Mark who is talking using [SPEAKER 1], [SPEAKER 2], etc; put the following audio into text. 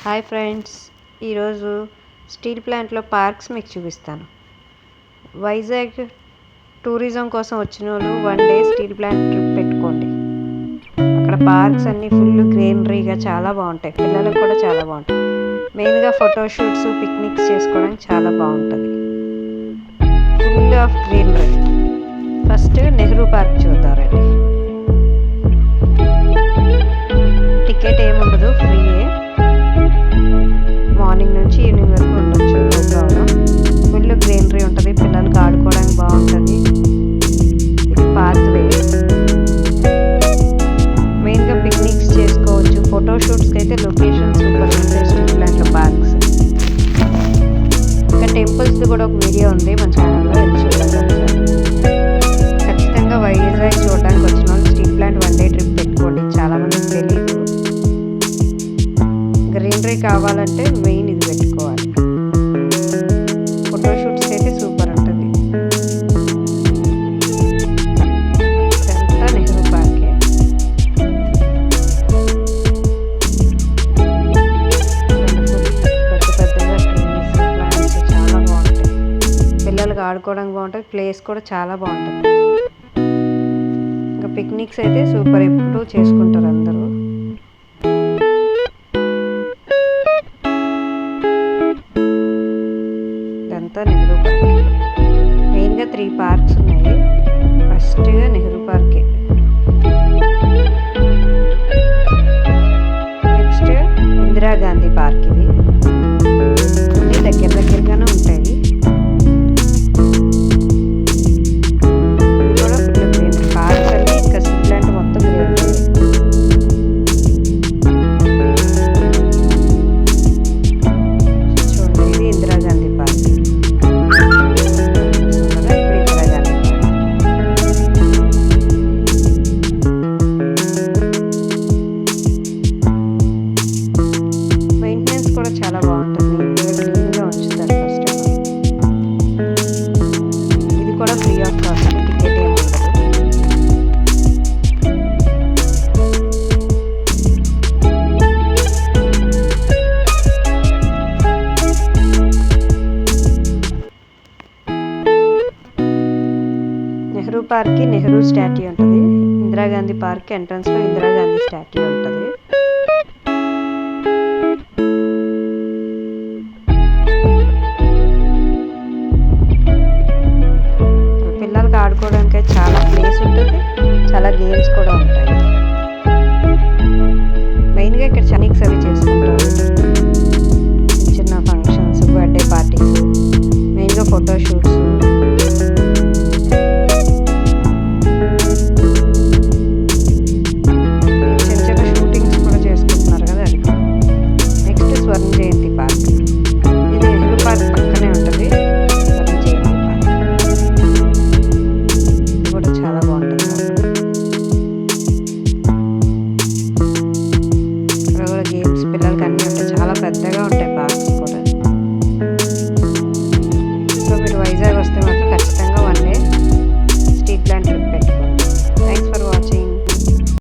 [SPEAKER 1] Hi friends, ఈరోజు steel ప్లాంట్లో parks మీకు చూపిస్తాను. వైజాగ్ టూరిజం కోసం వచ్చిన వాళ్ళు 1 డే స్టీల్ ప్లాంట్ ట్రిప్ పెట్టుకోండి. అక్కడ పార్క్స్ అన్నీ ఫుల్ గ్రీనరీగా చాలా బాగుంటాయి. పిల్లలకు కూడా చాలా బాగుంటాయి. మెయిన్గా ఫోటోషూట్స్, పిక్నిక్స్ చేసుకోవడానికి చాలా బాగుంటుంది. Full of greenery. First Nehru park చూద్దారండి. టికెట్ ఏముండదు, ఫ్రీయే. మార్నింగ్ నుంచి ఈవినింగ్ వరకు ఉండొచ్చు, నో ప్రాబ్లం. ఫుల్ గ్రీనరీ ఉంటుంది, పిల్లలకి ఆడుకోవడానికి బాగుంటుంది. ఇది పాత్వే. మెయిన్గా పిక్నిక్స్ చేసుకోవచ్చు. ఫోటోషూట్స్కి అయితే లొకేషన్ సూపర్ ఉంటాయి స్టీల్ ప్లాంట్లో పార్క్స్. ఇంకా టెంపుల్స్ది కూడా ఒక వీడియో ఉంది మన ఛానల్లో, వెళ్ళి చూడగలుగుతారు. ఖచ్చితంగా వైజాగ్ చూడడానికి వచ్చిన వాళ్ళు స్టీల్ ప్లాంట్ 1 డే ట్రిప్ పెట్టుకోండి. చాలామందికి తెలియదు. గ్రీనరీ కావాలంటే మెయిన్ ఇది పెట్టుకోవాలి. ఫోటోషూట్స్కి అయితే సూపర్ ఉంటుంది. ఇదంతా నెహ్రూ పార్కే. పెద్ద పెద్దగా ట్రీస్, ప్లాంట్స్ చాలా బాగుంటాయి. పిల్లలకి ఆడుకోవడానికి బాగుంటుంది. ప్లేస్ కూడా చాలా బాగుంటుంది. ఇంకా పిక్నిక్స్ అయితే సూపర్, ఎప్పుడు చేసుకుంటారు అందరూ. ఇదంతా నెహ్రూ పార్క్. మెయిన్గా 3 పార్క్స్ ఉన్నాయి. ఫస్ట్గా నెహ్రూ పార్కే, నెక్స్ట్ ఇందిరాగాంధీ పార్క్. ఇది అన్నీ దగ్గరగానే ఉంటాయి. ఇది కూడా ఫుల్ గ్రీనరీ. పార్క్స్ అన్నీ ఇంకా స్టీల్ ప్లాంట్ మొత్తం గ్రీనరీ. చూడండి, ఇది ఇందిరాగాంధీ పార్క్. మెయింటెనెన్స్ కూడా చాలా బాగుంటుంది. క్లీన్గా ఉంచుతారు ఫస్ట్ ఆఫ్ ఆల్. ఇది కూడా ఫ్రీ ఆఫ్ కాస్ట్, టికెట్ ఏమి ఉండదు. నెహ్రూ పార్క్కి నెహ్రూ స్టాట్యూ ఉంటుంది. ఇందిరాగాంధీ పార్క్ ఎంట్రన్స్లో ఇందిరాగాంధీ స్టాట్యూ ఉంటుంది. పిల్లలకి ఆడుకోవడానికి చాలా ప్లేస్ ఉంటుంది. చాలా గేమ్స్ కూడా ఉంటాయి. మెయిన్గా ఇక్కడ పిక్నిక్స్ అవి చేసుకుంటారు. చిన్న ఫంక్షన్స్, బర్త్డే పార్టీస్, మెయిన్గా ఫోటోషూట్స్. చిన్న చిన్న షూటింగ్స్ కూడా చేసుకుంటున్నారు కదా, అది. Next Swarna Jayanti park. ఇది నెహ్రూ పార్క్ పక్కనే ఉంటుంది. స్వర్ణ జయంతి పార్క్ ఇది కూడా చాలా బాగుంటుంది. ఇక్కడ కూడా గేమ్స్ పిల్లలకి అన్నీ ఉంటాయి. చాలా పెద్దగా ఉంటాయి పార్క్స్ కూడా. సో మీరు వైజాగ్ వస్తే మాత్రం ఖచ్చితంగా 1 డే స్టీల్ ప్లాంట్ ట్రిప్